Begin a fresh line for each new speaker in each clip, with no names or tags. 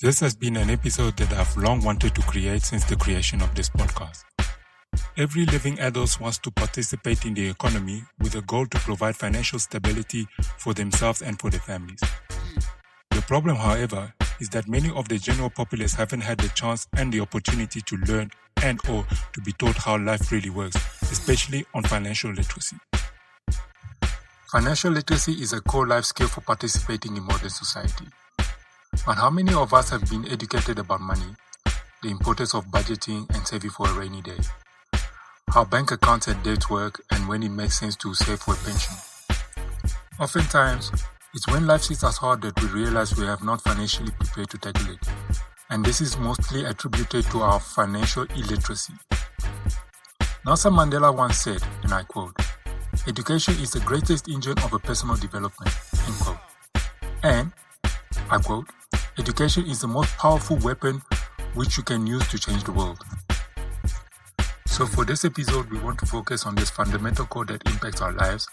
This has been an episode that I've long wanted to create since the creation of this podcast. Every living adult wants to participate in the economy with a goal to provide financial stability for themselves and for their families. The problem, however, is that many of the general populace haven't had the chance and the opportunity to learn and or to be taught how life really works, especially on financial literacy. Financial literacy is a core life skill for participating in modern society. But how many of us have been educated about money, the importance of budgeting and saving for a rainy day, how bank accounts and debts work, and when it makes sense to save for a pension? Oftentimes, it's when life hits us hard that we realize we have not financially prepared to tackle it. And this is mostly attributed to our financial illiteracy. Nelson Mandela once said, and I quote, "Education is the greatest engine of a personal development," end quote. And, I quote, "Education is the most powerful weapon which you can use to change the world." So for this episode, we want to focus on this fundamental core that impacts our lives,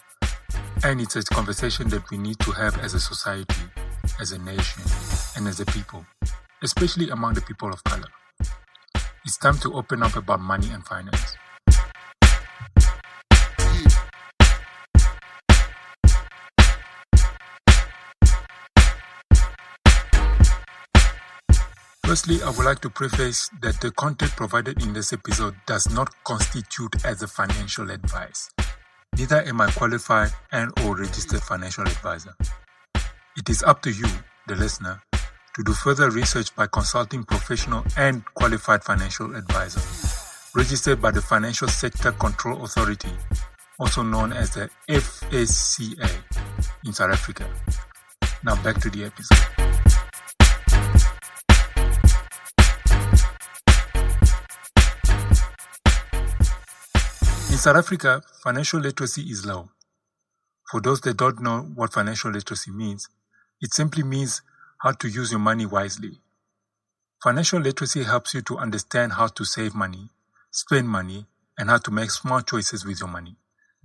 and it's a conversation that we need to have as a society, as a nation, and as a people, especially among the people of color. It's time to open up about money and finance. Firstly, I would like to preface that the content provided in this episode does not constitute as a financial advice. Neither am I qualified and or registered financial advisor. It is up to you, the listener, to do further research by consulting professional and qualified financial advisor, registered by the Financial Sector Control Authority, also known as the FSCA in South Africa. Now back to the episode. In South Africa, financial literacy is low. For those that don't know what financial literacy means, it simply means how to use your money wisely. Financial literacy helps you to understand how to save money, spend money, and how to make smart choices with your money.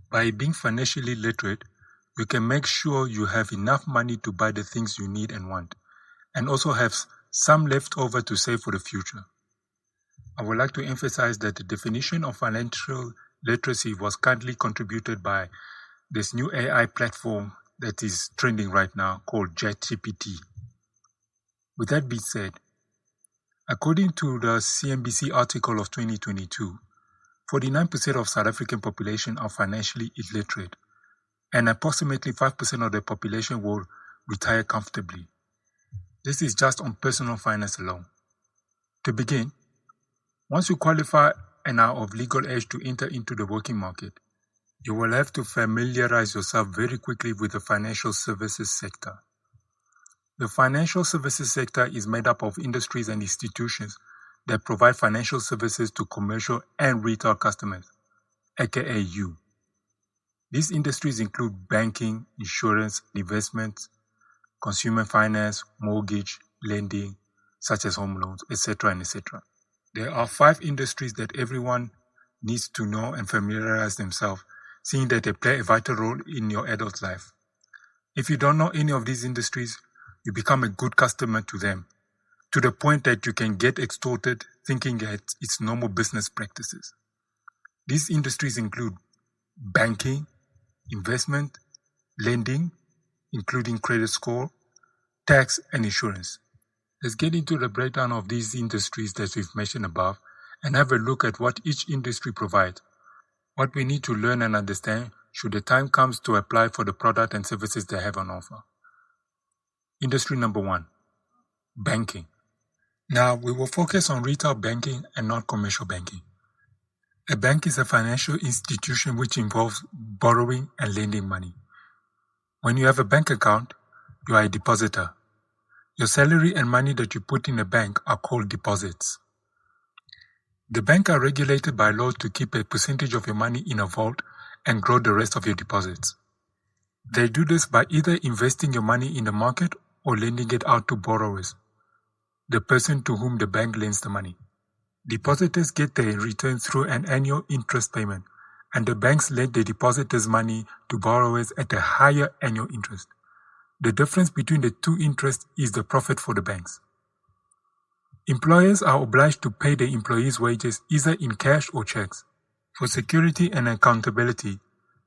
By being financially literate, you can make sure you have enough money to buy the things you need and want, and also have some left over to save for the future. I would like to emphasize that the definition of financial literacy was kindly contributed by this new AI platform that is trending right now called ChatGPT. With that being said, according to the CNBC article of 2022, 49% of South African population are financially illiterate, and approximately 5% of the population will retire comfortably. This is just on personal finance alone. To begin, once you qualify and are of legal age to enter into the working market, you will have to familiarize yourself very quickly with the financial services sector. The financial services sector is made up of industries and institutions that provide financial services to commercial and retail customers, aka you. These industries include banking, insurance, investments, consumer finance, mortgage, lending, such as home loans, etc. and etc. There are 5 industries that everyone needs to know and familiarize themselves, seeing that they play a vital role in your adult life. If you don't know any of these industries, you become a good customer to them, to the point that you can get extorted thinking that it's normal business practices. These industries include banking, investment, lending, including credit score, tax, and insurance. Let's get into the breakdown of these industries that we've mentioned above and have a look at what each industry provides, what we need to learn and understand should the time comes to apply for the product and services they have on offer. Industry number 1, banking. Now, we will focus on retail banking and not commercial banking. A bank is a financial institution which involves borrowing and lending money. When you have a bank account, you are a depositor. Your salary and money that you put in a bank are called deposits. The banks are regulated by law to keep a percentage of your money in a vault and grow the rest of your deposits. They do this by either investing your money in the market or lending it out to borrowers, the person to whom the bank lends the money. Depositors get their return through an annual interest payment, and the banks lend the depositors' money to borrowers at a higher annual interest. The difference between the two interests is the profit for the banks. Employers are obliged to pay their employees' wages either in cash or checks. For security and accountability,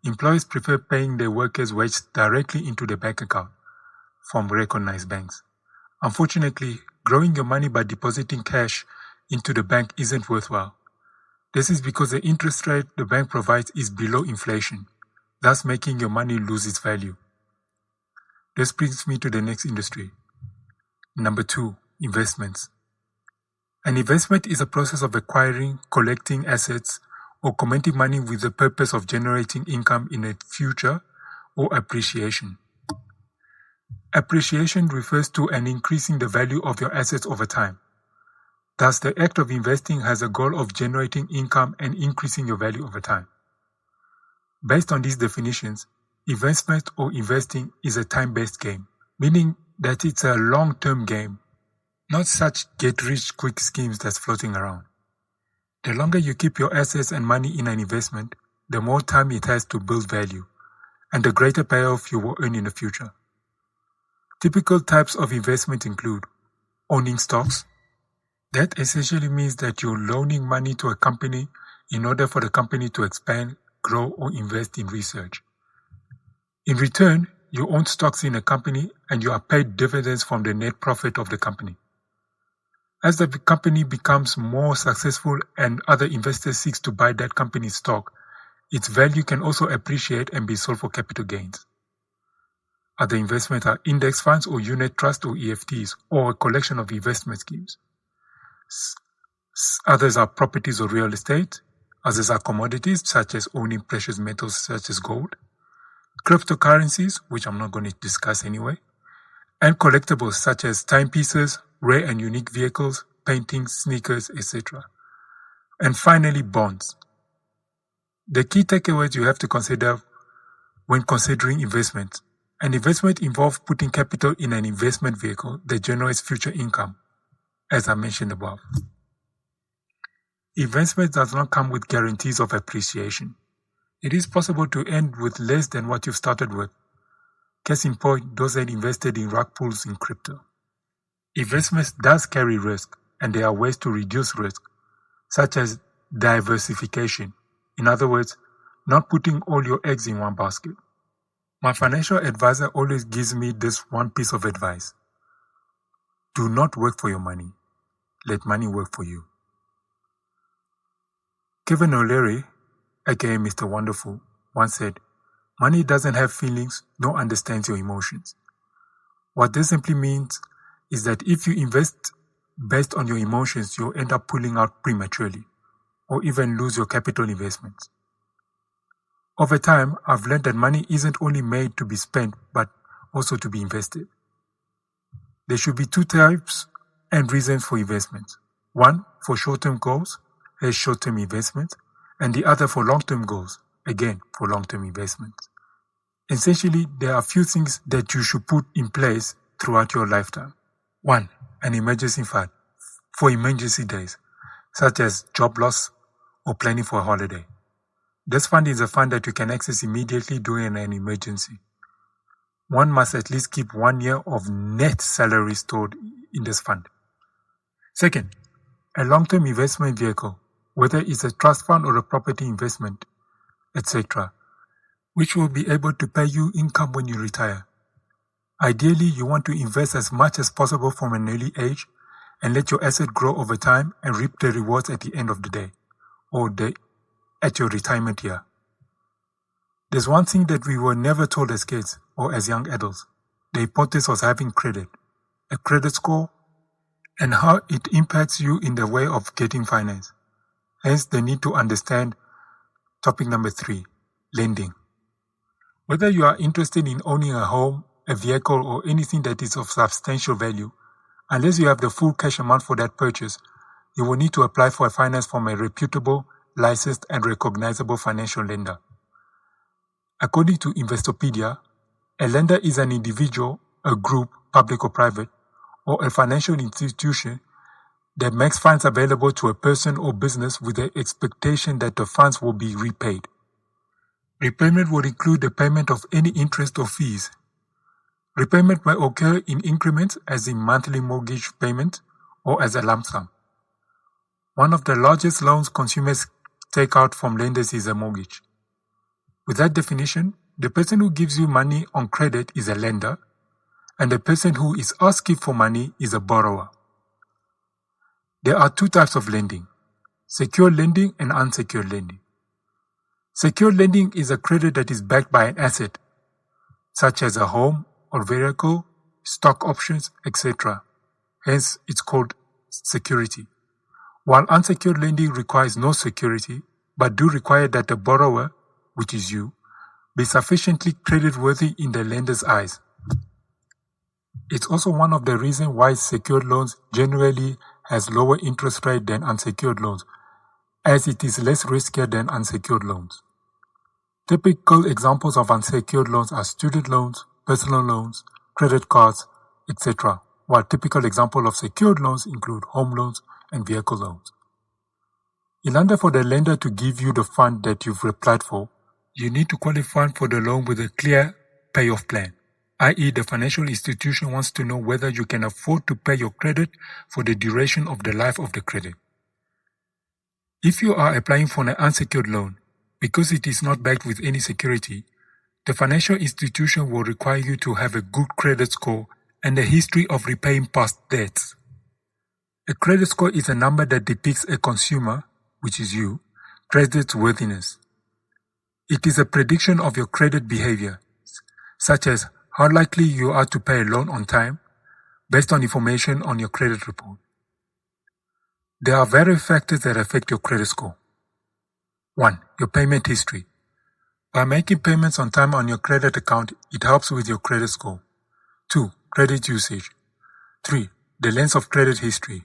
employers prefer paying their workers' wages directly into their bank account from recognized banks. Unfortunately, growing your money by depositing cash into the bank isn't worthwhile. This is because the interest rate the bank provides is below inflation, thus making your money lose its value. This brings me to the next industry. Number 2, investments. An investment is a process of acquiring, collecting assets, or committing money with the purpose of generating income in the future or appreciation. Appreciation refers to an increasing the value of your assets over time. Thus, the act of investing has a goal of generating income and increasing your value over time. Based on these definitions, investment or investing is a time-based game, meaning that it's a long-term game, not such get-rich-quick schemes that's floating around. The longer you keep your assets and money in an investment, the more time it has to build value, and the greater payoff you will earn in the future. Typical types of investment include owning stocks. That essentially means that you're loaning money to a company in order for the company to expand, grow, or invest in research. In return, you own stocks in a company and you are paid dividends from the net profit of the company. As the company becomes more successful and other investors seek to buy that company's stock, its value can also appreciate and be sold for capital gains. Other investments are index funds or unit trust or EFTs, or a collection of investment schemes. Others are properties or real estate. Others are commodities, such as owning precious metals such as gold. Cryptocurrencies, which I'm not going to discuss anyway. And collectibles such as timepieces, rare and unique vehicles, paintings, sneakers, etc. And finally, bonds. The key takeaways you have to consider when considering investment. An investment involves putting capital in an investment vehicle that generates future income, as I mentioned above. Investment does not come with guarantees of appreciation. It is possible to end with less than what you've started with. Case in point, those that invested in rug pulls in crypto. Investments does carry risk, and there are ways to reduce risk, such as diversification. In other words, not putting all your eggs in one basket. My financial advisor always gives me this one piece of advice. Do not work for your money. Let money work for you. Kevin O'Leary, aka Mr. Wonderful, once said, "Money doesn't have feelings, nor understands your emotions." What this simply means is that if you invest based on your emotions, you'll end up pulling out prematurely, or even lose your capital investments. Over time, I've learned that money isn't only made to be spent, but also to be invested. There should be 2 types and reasons for investment. One for short-term goals, as short-term investments, and the other for long-term goals, again for long-term investments. Essentially, there are a few things that you should put in place throughout your lifetime. 1. An emergency fund for emergency days, such as job loss or planning for a holiday. This fund is a fund that you can access immediately during an emergency. One must at least keep 1 year of net salary stored in this fund. Second, a long-term investment vehicle, whether it's a trust fund or a property investment, etc., which will be able to pay you income when you retire. Ideally, you want to invest as much as possible from an early age and let your asset grow over time and reap the rewards at the end of the day, or at your retirement year. There's one thing that we were never told as kids or as young adults: the importance of having credit, a credit score, and how it impacts you in the way of getting finance. Hence, the need to understand topic number 3, lending. Whether you are interested in owning a home, a vehicle, or anything that is of substantial value, unless you have the full cash amount for that purchase, you will need to apply for a finance from a reputable, licensed, and recognizable financial lender. According to Investopedia, a lender is an individual, a group, public or private, or a financial institution that makes funds available to a person or business with the expectation that the funds will be repaid. Repayment would include the payment of any interest or fees. Repayment may occur in increments, as in monthly mortgage payment, or as a lump sum. One of the largest loans consumers take out from lenders is a mortgage. With that definition, the person who gives you money on credit is a lender, and the person who is asking for money is a borrower. There are two types of lending: secure lending and unsecured lending. Secure lending is a credit that is backed by an asset, such as a home or vehicle, stock options, etc. Hence, it's called security. While unsecured lending requires no security, but do require that the borrower, which is you, be sufficiently creditworthy in the lender's eyes. It's also one of the reasons why secured loans generally has lower interest rate than unsecured loans, as it is less riskier than unsecured loans. Typical examples of unsecured loans are student loans, personal loans, credit cards, etc., while typical examples of secured loans include home loans and vehicle loans. In order for the lender to give you the fund that you've applied for, you need to qualify for the loan with a clear payoff plan, i.e. the financial institution wants to know whether you can afford to pay your credit for the duration of the life of the credit. If you are applying for an unsecured loan, because it is not backed with any security, the financial institution will require you to have a good credit score and a history of repaying past debts. A credit score is a number that depicts a consumer, which is you, creditworthiness. It is a prediction of your credit behavior, such as how likely you are to pay a loan on time, based on information on your credit report. There are various factors that affect your credit score. 1. Your payment history. By making payments on time on your credit account, it helps with your credit score. 2. Credit usage. 3. The length of credit history.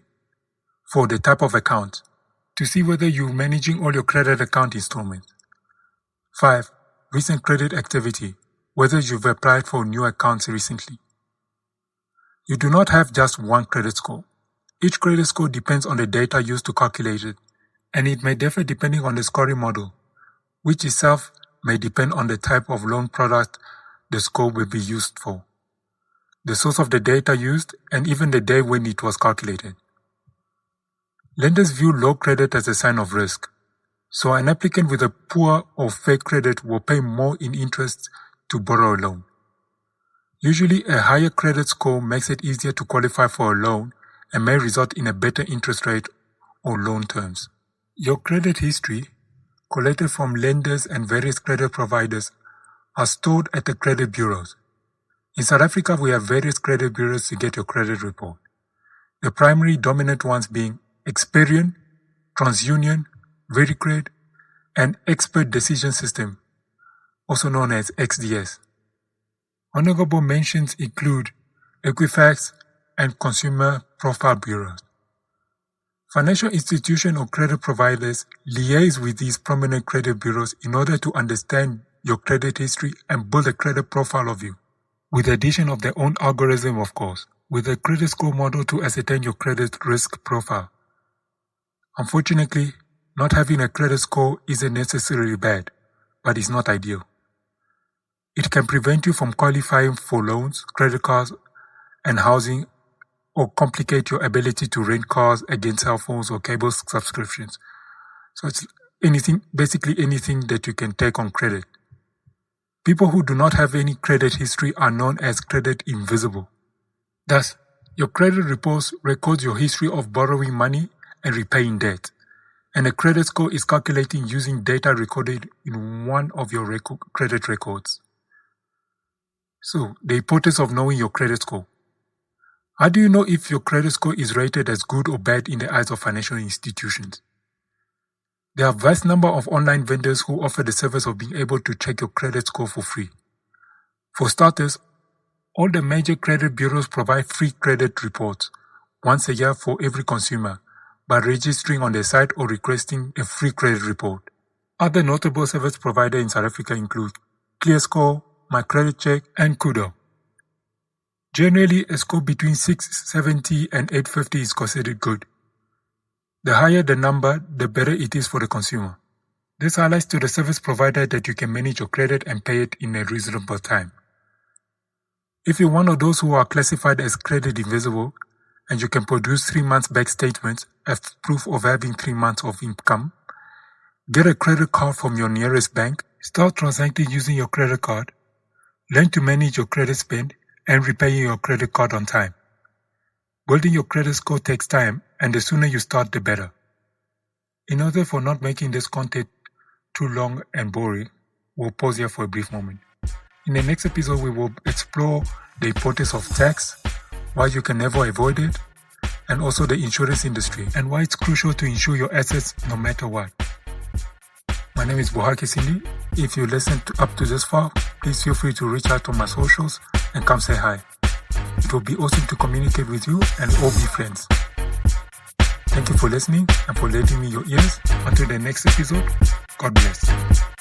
4. The type of account, to see whether you're managing all your credit account installments. 5. Recent credit activity, whether you've applied for new accounts recently. You do not have just one credit score. Each credit score depends on the data used to calculate it, and it may differ depending on the scoring model, which itself may depend on the type of loan product the score will be used for, the source of the data used, and even the day when it was calculated. Lenders view low credit as a sign of risk, so an applicant with a poor or fake credit will pay more in interest to borrow a loan. Usually, a higher credit score makes it easier to qualify for a loan and may result in a better interest rate or loan terms. Your credit history, collected from lenders and various credit providers, are stored at the credit bureaus. In South Africa, we have various credit bureaus to get your credit report. The primary dominant ones being Experian, TransUnion, Vericred, and Expert Decision System, also known as XDS. Honorable mentions include Equifax and Consumer Profile Bureaus. Financial institutions or credit providers liaise with these prominent credit bureaus in order to understand your credit history and build a credit profile of you, with the addition of their own algorithm, of course, with a credit score model to ascertain your credit risk profile. Unfortunately, not having a credit score isn't necessarily bad, but it's not ideal. It can prevent you from qualifying for loans, credit cards, and housing, or complicate your ability to rent cars against cell phones or cable subscriptions. So it's basically anything that you can take on credit. People who do not have any credit history are known as credit invisible. Thus, your credit reports records your history of borrowing money and repaying debt, and a credit score is calculated using data recorded in one of your credit records. So, the importance of knowing your credit score. How do you know if your credit score is rated as good or bad in the eyes of financial institutions? There are a vast number of online vendors who offer the service of being able to check your credit score for free. For starters, all the major credit bureaus provide free credit reports once a year for every consumer by registering on their site or requesting a free credit report. Other notable service providers in South Africa include ClearScore, MyCreditCheck, and Kudo. Generally, a score between 670 and 850 is considered good. The higher the number, the better it is for the consumer. This highlights to the service provider that you can manage your credit and pay it in a reasonable time. If you're one of those who are classified as credit invisible, and you can produce 3 months bank statements as proof of having 3 months of income. Get a credit card from your nearest bank. Start transacting using your credit card. Learn to manage your credit spend and repay your credit card on time. Building your credit score takes time, and the sooner you start, the better. In order for not making this content too long and boring, we'll pause here for a brief moment. In the next episode, we will explore the importance of tax, why you can never avoid it, and also the insurance industry, and why it's crucial to insure your assets no matter what. My name is Bohaki Cindy. If you listened up to this far, please feel free to reach out on my socials and come say hi. It will be awesome to communicate with you and all be friends. Thank you for listening and for lending me your ears. Until the next episode, God bless.